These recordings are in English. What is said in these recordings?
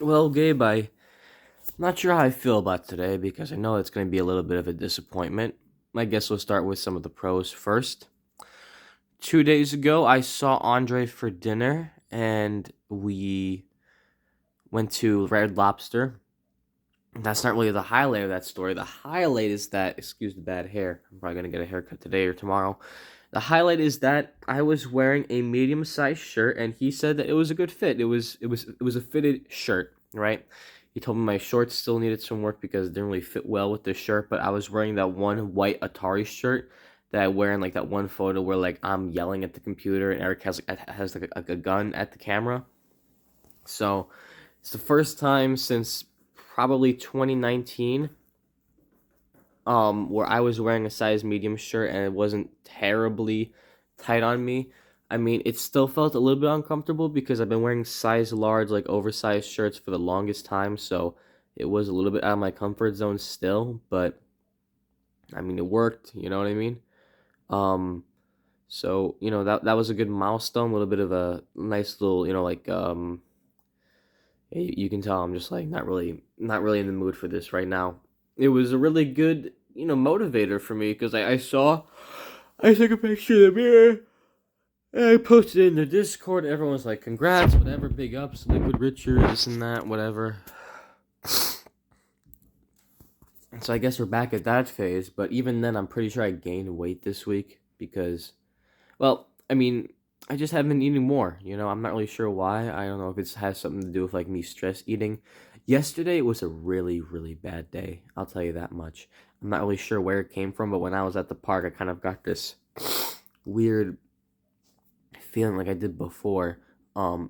Well, Gabe, I'm not sure how I feel about today because I know it's going to be a little bit of a disappointment. I guess we'll start with some of the pros first. 2 days ago, I saw Andre for dinner and we went to Red Lobster. That's not really the highlight of that story. The highlight is that, excuse the bad hair, I'm probably going to get a haircut today or tomorrow. The highlight is that I was wearing a medium-sized shirt and he said that it was a good fit. It was a fitted shirt, right? He told me my shorts still needed some work because it didn't really fit well with the shirt, but I was wearing that one white Atari shirt that I wear in like that one photo where like I'm yelling at the computer and Eric has like a gun at the camera. So, it's the first time since probably 2019 where I was wearing a size medium shirt and it wasn't terribly tight on me. I mean, it still felt a little bit uncomfortable because I've been wearing size large, like oversized shirts for the longest time, so it was a little bit out of my comfort zone still, but I mean, it worked, you know what I mean? Um, so, that was a good milestone, a little bit of a nice little, you can tell I'm just like not really in the mood for this right now. It was a really good, motivator for me because I took a picture of the mirror and I posted it in the Discord. Everyone was like, "Congrats, whatever, big ups, Liquid Richard, this and that, whatever." So I guess we're back at that phase. But even then, I'm pretty sure I gained weight this week because, well, I mean, I just haven't been eating more. I'm not really sure why. I don't know if it has something to do with like me stress eating. Yesterday was a really, really bad day. I'll tell you that much. I'm not really sure where it came from, but when I was at the park, I kind of got this weird feeling like I did before.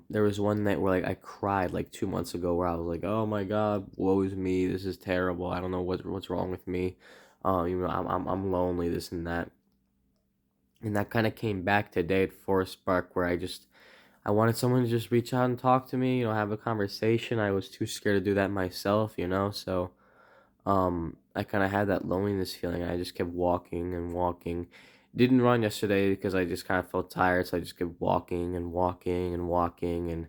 There was one night where like I cried like 2 months ago where I was like, "Oh my God, woe is me. This is terrible. I don't know what's wrong with me. I'm lonely. This and that." And that kind of came back today at Forest Park where I wanted someone to just reach out and talk to me, have a conversation. I was too scared to do that myself. So I kind of had that loneliness feeling. I just kept walking and walking. Didn't run yesterday because I just kind of felt tired, so I just kept walking and walking and walking. And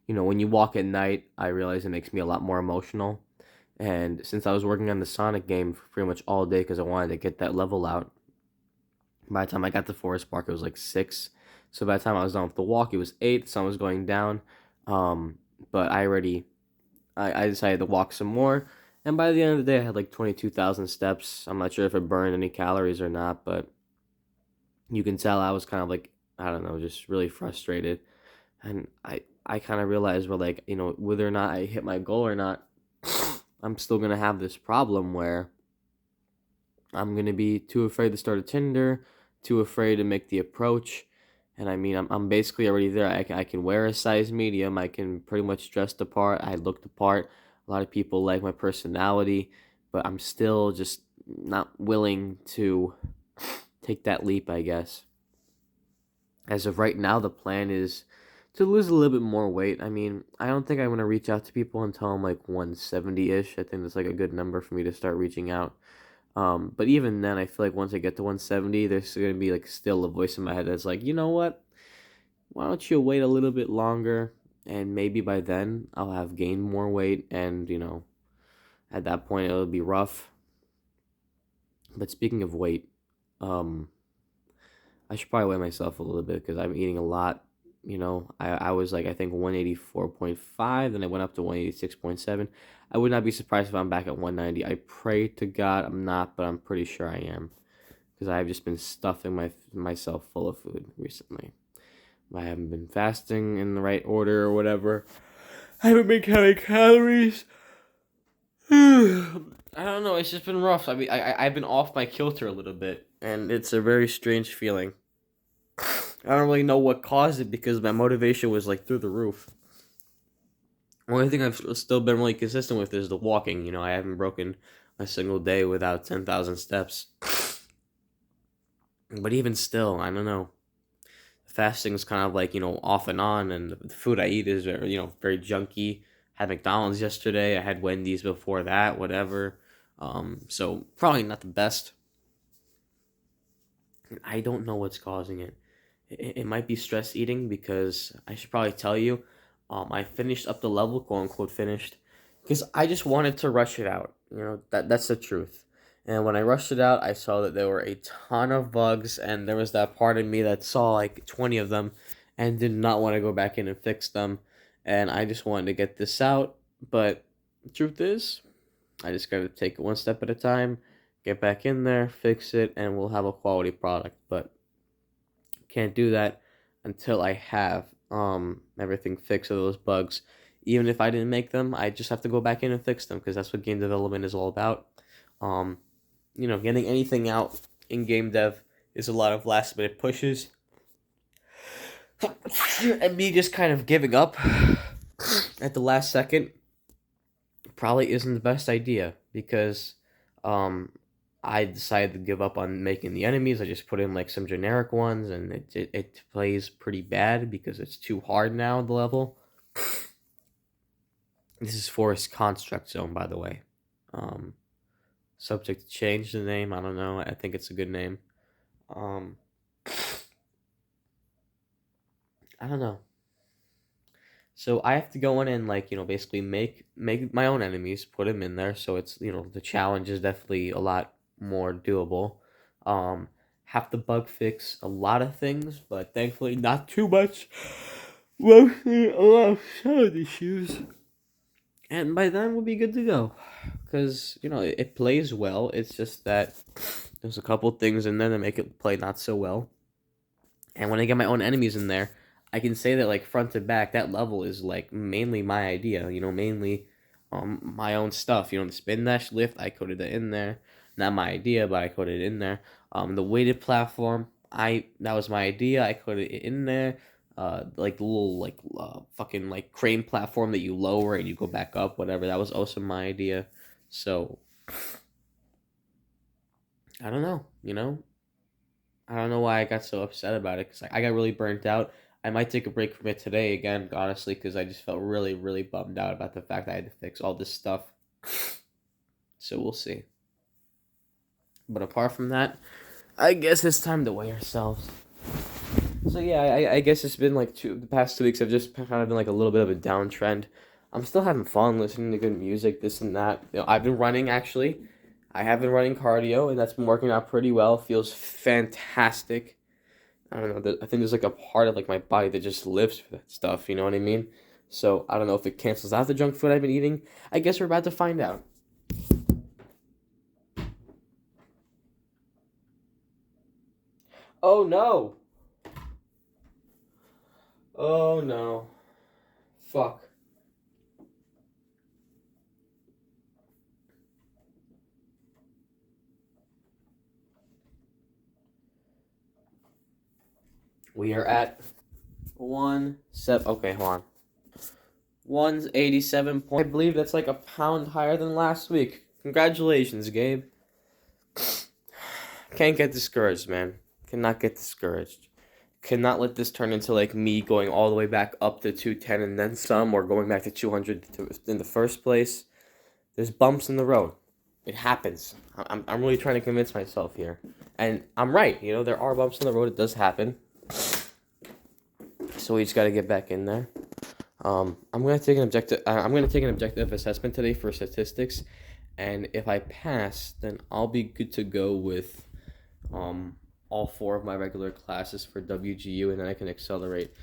when you walk at night, I realize it makes me a lot more emotional. And since I was working on the Sonic game for pretty much all day because I wanted to get that level out, by the time I got to Forest Park, it was like 6. So by the time I was done with the walk, it was 8. The sun was going down. Um, but I decided to walk some more. And by the end of the day, I had like 22,000 steps. I'm not sure if it burned any calories or not, but you can tell I was kind of like, I don't know, just really frustrated. And I kind of realized, well, like, whether or not I hit my goal or not, I'm still going to have this problem where I'm gonna be too afraid to start a Tinder, too afraid to make the approach. And I mean, I'm basically already there. I can wear a size medium. I can pretty much dress the part. I look the part. A lot of people like my personality, but I'm still just not willing to take that leap, I guess. As of right now, the plan is to lose a little bit more weight. I mean, I don't think I want to reach out to people until I'm like 170 ish. I think that's like a good number for me to start reaching out. But even then, I feel like once I get to 170, there's going to be like still a voice in my head that's like, you know what? Why don't you wait a little bit longer? And maybe by then I'll have gained more weight, and at that point it'll be rough. But speaking of weight, um, I should probably weigh myself a little bit because I'm eating a lot. I was like I think 184.5, then I went up to 186.7. I would not be surprised if I'm back at 190. I pray to God I'm not, but I'm pretty sure I am because I've just been stuffing myself full of food recently. I haven't been fasting in the right order or whatever. I haven't been counting calories. I don't know. It's just been rough. I mean, I've been off my kilter a little bit, and it's a very strange feeling. I don't really know what caused it because my motivation was like through the roof. Only thing I've still been really consistent with is the walking. I haven't broken a single day without 10,000 steps. But even still, I don't know. Fasting is kind of like off and on, and the food I eat is very very junky. Had McDonald's yesterday. I had Wendy's before that. Whatever. So probably not the best. I don't know what's causing it. It might be stress eating because I should probably tell you. I finished up the level, quote unquote finished, because I just wanted to rush it out. That's the truth. And when I rushed it out, I saw that there were a ton of bugs, and there was that part of me that saw like 20 of them and did not want to go back in and fix them. And I just wanted to get this out. But the truth is, I just got to take it one step at a time, get back in there, fix it, and we'll have a quality product. But can't do that until I have everything fixed of those bugs. Even if I didn't make them, I just have to go back in and fix them because that's what game development is all about. Um, Getting anything out in game dev is a lot of last minute pushes and me just kind of giving up at the last second probably isn't the best idea because um I decided to give up on making the enemies. I just put in like some generic ones and it plays pretty bad because it's too hard now, the level. This is Forest Construct Zone, by the way. Um Subject to change the name, I don't know. I think it's a good name. Um I don't know. So I have to go in and like, basically make my own enemies, put them in there. So it's, the challenge is definitely a lot more doable. Um, have to bug fix a lot of things, but thankfully not too much. Mostly a lot of sound issues. And by then we'll be good to go. Because, it plays well. It's just that there's a couple things in there that make it play not so well. And when I get my own enemies in there, I can say that like front to back, that level is like mainly my idea. Mainly, my own stuff. The spin dash lift, I coded it in there. Not my idea, but I coded it in there. The weighted platform, that was my idea. I coded it in there. Like the little fucking like crane platform that you lower and you go back up, whatever. That was also my idea. So I don't know. I don't know why I got so upset about it because I got really burnt out. I might take a break from it today again, honestly, because I just felt really, really bummed out about the fact that I had to fix all this stuff. So we'll see. But apart from that, I guess it's time to weigh ourselves. So yeah, I guess it's been like the past 2 weeks have just kind of been like a little bit of a downtrend. I'm still having fun listening to good music, this and that. I've been running actually. I have been running cardio, and that's been working out pretty well. Feels fantastic. I don't know. I think there's like a part of like my body that just lives for that stuff. You know what I mean? So I don't know if it cancels out the junk food I've been eating. I guess we're about to find out. Oh no! Oh no! Fuck. We are at 1 7. Okay, hold on. 187 point. I believe that's like a pound higher than last week. Congratulations, Gabe. Can't get discouraged, man. Cannot get discouraged. Cannot let this turn into like me going all the way back up to 210 and then some, or going back to 200 in the first place. There's bumps in the road. It happens. I'm really trying to convince myself here, and I'm right. There are bumps in the road. It does happen. So we just got to get back in there. I'm gonna take an objective assessment today for statistics, and if I pass, then I'll be good to go with all 4 of my regular classes for WGU, and then I can accelerate.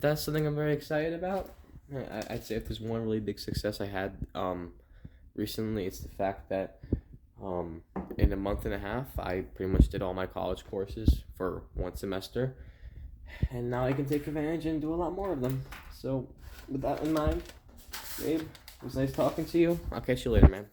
That's something I'm very excited about. I'd say if there's one really big success I had recently, it's the fact that in a month and a half, I pretty much did all my college courses for 1 semester, and now I can take advantage and do a lot more of them. So with that in mind, Gabe, it was nice talking to you. I'll catch you later, man.